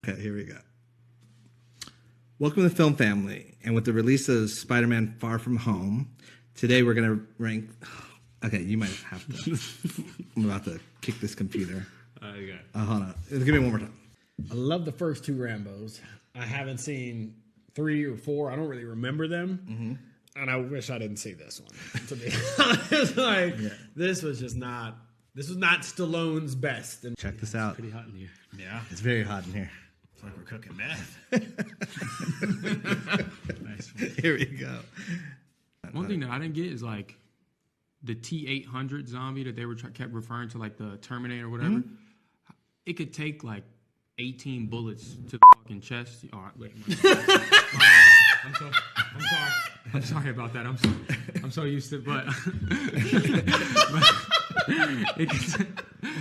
Okay, here we go. Welcome to the film family. And with the release of Spider-Man Far From Home, today we're going to rank... Okay, you might have to... I'm about to kick this computer. Okay. Hold on. Give me one more time. I love the first two Rambos. I haven't seen 3 or 4. I don't really remember them. Mm-hmm. And I wish I didn't see this one, to be honest. Like, this was just not... This was not Stallone's best. And check this out. It's pretty hot in here. Yeah. It's very hot in here. It's like we're cooking meth. Nice. Here we go. One thing that I didn't get is like the T-800 zombie that they were kept referring to, like the Terminator or whatever. Mm-hmm. It could take like 18 bullets to the fucking chest. All right, wait. I'm sorry about that. I'm so used to it, but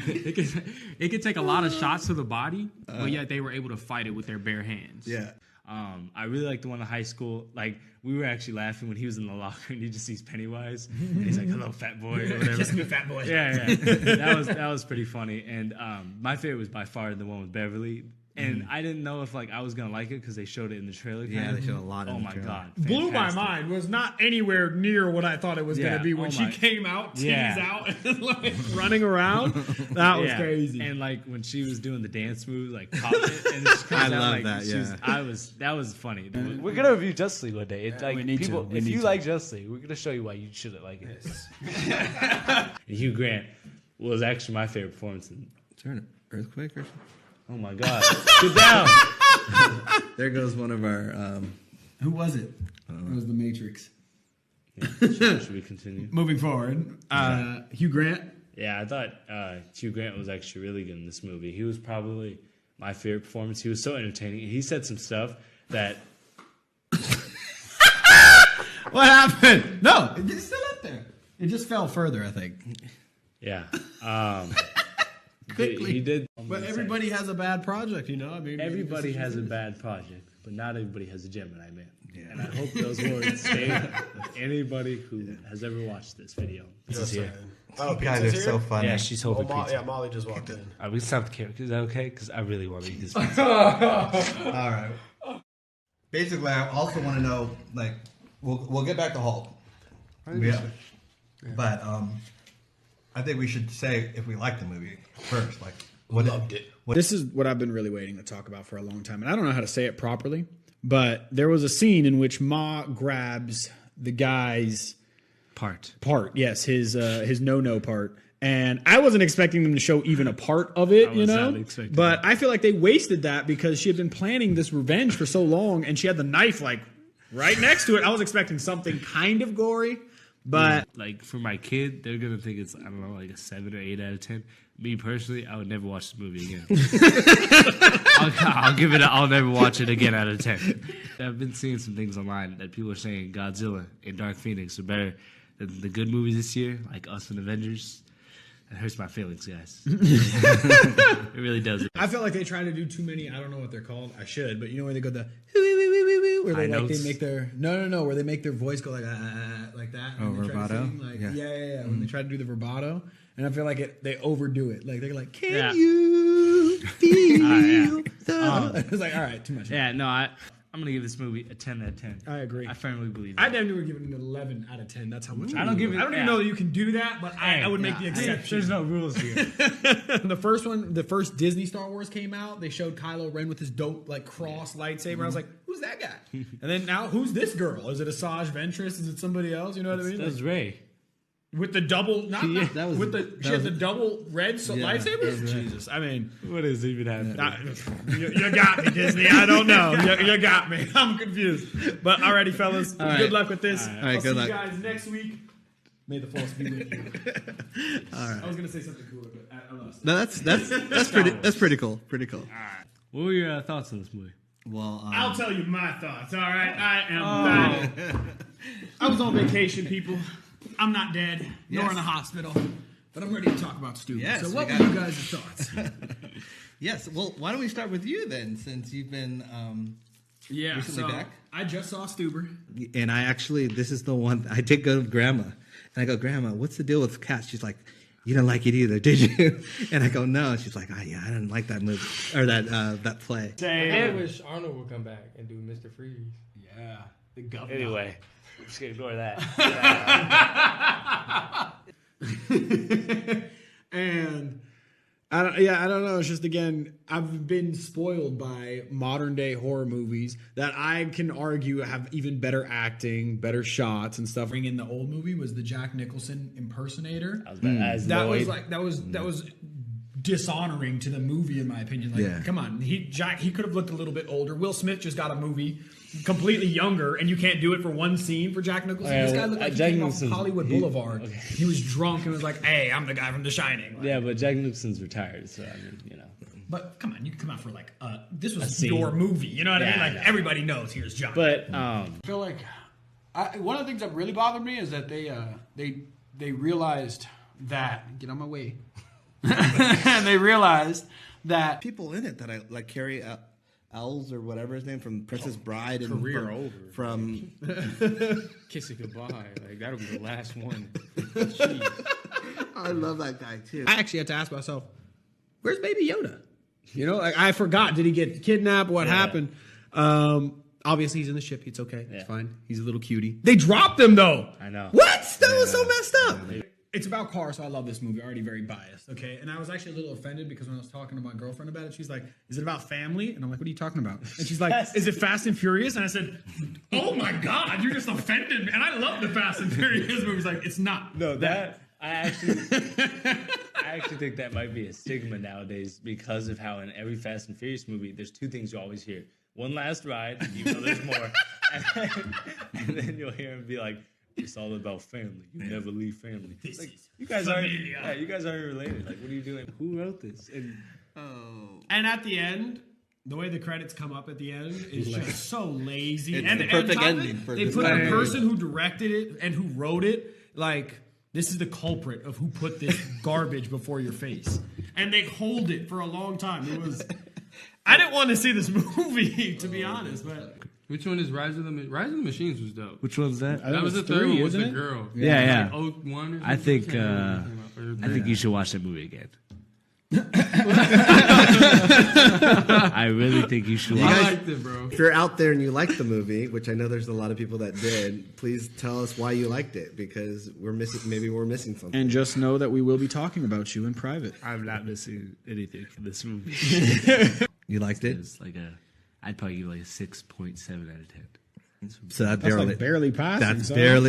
it could take a lot of shots to the body, but yet they were able to fight it with their bare hands. Yeah. I really like the one in high school. Like, we were actually laughing when he was in the locker and he just sees Pennywise and he's like, "Hello, fat boy," or whatever. Kiss me, fat boy. Yeah. That was pretty funny. And my favorite was by far the one with Beverly. And I didn't know if like I was gonna like it because they showed it in the trailer. Yeah, they showed a lot. Oh my god, blew my mind. Was not anywhere near what I thought it was gonna be when she came out, titties out, and like running around. That was crazy. And like when she was doing the dance move, like popping it, and it just comes I out love like that. Yeah, that was funny. We're gonna review Justice League one day. It's like we need people, to. if you like Justice League, we're gonna show you why you shouldn't like it. And Hugh Grant was actually my favorite performance. Is there an earthquake or something? Oh my god! Sit down. There goes one of our. Who was it? It was the Matrix. Yeah, should we continue? Moving forward, Hugh Grant. Yeah, I thought Hugh Grant was actually really good in this movie. He was probably my favorite performance. He was so entertaining. He said some stuff that... What happened? No, it's still up there. It just fell further, I think. Yeah. Quickly. He did. But everybody has a bad project, you know? I mean, everybody has a bad project, but not everybody has a Gemini Man. Yeah. And I hope those words stay with anybody who has ever watched this video. Pizza's here. Oh, You guys are so funny. Yeah, she's hoping pizza. Molly just walked in. We can stop the camera. Is that okay? Because I really want to eat this pizza. All right. Basically, I also want to know, like, we'll get back to Hulk. Yeah. But I think we should say if we like the movie first. Like, what Loved it. This is what I've been really waiting to talk about for a long time. And I don't know how to say it properly, but there was a scene in which Ma grabs the guy's Part. Yes, his no part. And I wasn't expecting them to show even a part of it, you know? But I feel like they wasted that because she had been planning this revenge for so long and she had the knife like right next to it. I was expecting something kind of gory. But like for my kid, they're gonna think it's, I don't know, like a 7 or 8 out of 10. Me personally, I would never watch this movie again. I'll give it. I'll never watch it again out of 10. I've been seeing some things online that people are saying Godzilla and Dark Phoenix are better than the good movies this year, like Us and Avengers. That hurts my feelings, guys. It really does. I feel like they try to do too many. I don't know what they're called. I should, but you know where they go the where they like they make their no where they make their voice go like that. Oh, vibrato. Like, yeah. When they try to do the vibrato, and I feel like they overdo it. Like they're like, can you feel the? It's like, all right, too much. Yeah, no, I'm going to give this movie a 10 out of 10. I agree. I firmly believe that. I definitely would give it an 11 out of 10. That's how much I don't give it. I don't even know that you can do that, but I would make the exception. There's no rules here. The first Disney Star Wars came out. They showed Kylo Ren with his dope like cross lightsaber. I was like, who's that guy? And then now, who's this girl? Is it Asajj Ventress? Is it somebody else? You know what I mean? That's Rey. With the double, that was she had the double red lightsabers. Jesus, I mean, what is even happening? You got me, Disney. I don't know. You got me. I'm confused. But alrighty, fellas, good luck with this. All right, I'll good see luck. you guys next week. May the force be with you. All right. I was gonna say something cooler, but I lost. No, that's pretty cool. Pretty cool. All right. What were your thoughts on this movie? Well, I'll tell you my thoughts. All right, I am back. I was on vacation, people. I'm not dead, nor in the hospital, but I'm ready to talk about stupid. Yes, so what were you guys' thoughts? Yes. Well, why don't we start with you then, since you've been recently back? I just saw Stuber. And this is the one, I did go to Grandma. And I go, Grandma, what's the deal with cats? She's like, you didn't like it either, did you? And I go, no. And she's like, yeah, I didn't like that movie or that play. I wish Arnold would come back and do Mr. Freeze. Yeah, the governor. Anyway, I'm just gonna ignore that. And I don't know. It's just, again, I've been spoiled by modern day horror movies that I can argue have even better acting, better shots and stuff. Bring in the old movie was the Jack Nicholson impersonator. That was dishonoring to the movie, in my opinion. Like, come on, he could have looked a little bit older. Will Smith just got a movie completely younger, and you can't do it for one scene for Jack Nicholson. This guy looked like he came off Hollywood Boulevard. Okay. He was drunk and was like, "Hey, I'm the guy from The Shining." Like, yeah, but Jack Nicholson's retired, so I mean, you know. But come on, you can come out for like this was your movie. You know what I mean? Like everybody knows here's John. But I feel like one of the things that really bothered me is that they realized that get on my way. And they realized that People in it that I like, Carrie Ells or whatever his name from Princess Bride and from Kiss it goodbye. Like that'll be the last one. I love that guy too. I actually had to ask myself, where's Baby Yoda? You know, like I forgot. Did he get kidnapped? What happened? Obviously, he's in the ship. It's okay. It's fine. He's a little cutie. They dropped him, though. I know. What? That was so messed up. It's about cars, so I love this movie. Already very biased, okay? And I was actually a little offended because when I was talking to my girlfriend about it, she's like, is it about family? And I'm like, what are you talking about? And she's like, is it Fast and Furious? And I said, oh my God, you're just offended me. And I love the Fast and Furious movies. Like, it's not. No, I actually think that might be a stigma nowadays because of how in every Fast and Furious movie, there's two things you always hear. One last ride, even though there's more. And then you'll hear him be like, it's all about family. You never leave family. Like, you guys aren't related. Like, what are you doing? Who wrote this? And at the end, the way the credits come up at the end is just so lazy. It's and the perfect ending for they this put movie. the person who directed it and who wrote it, like, this is the culprit of who put this garbage before your face. And they hold it for a long time. It was... I didn't want to see this movie, to be honest, but... Which one is Rise of the Machines was dope. Which one's that? That was the third one with the girl. Yeah. Like 01 or I think something. I think you should watch that movie again. I really think you should watch I liked it, bro. If you're out there and you like the movie, which I know there's a lot of people that did, please tell us why you liked it, because we're missing something. And just know that we will be talking about you in private. I'm not missing anything from this movie. You liked it? It's like I'd probably give it like a 6.7 out of 10. So that's barely passing.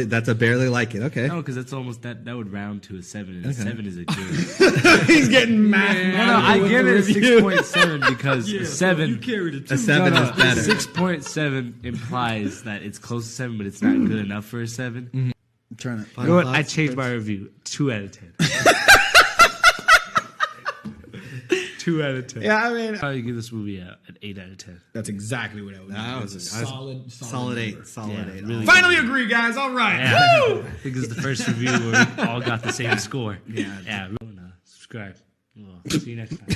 That's a barely like it. Okay. No, because that's almost that would round to a 7, and a 7 is a good. He's getting mad. No, I give it a 6.7 because a 7. A 7 is better. 6.7 implies that it's close to 7, but it's not good enough for a 7. I'm trying to. You know what? I changed my review. 2 out of 10. 2 out of 10. Yeah, I mean, I'd probably give this movie an 8 out of 10. that's exactly what I would do. That was a solid 8. number. Solid 8. Really Finally agree, guys. All right. Yeah. Woo! I think this is the first review where we all got the same score. Yeah. Subscribe. Well, see you next time.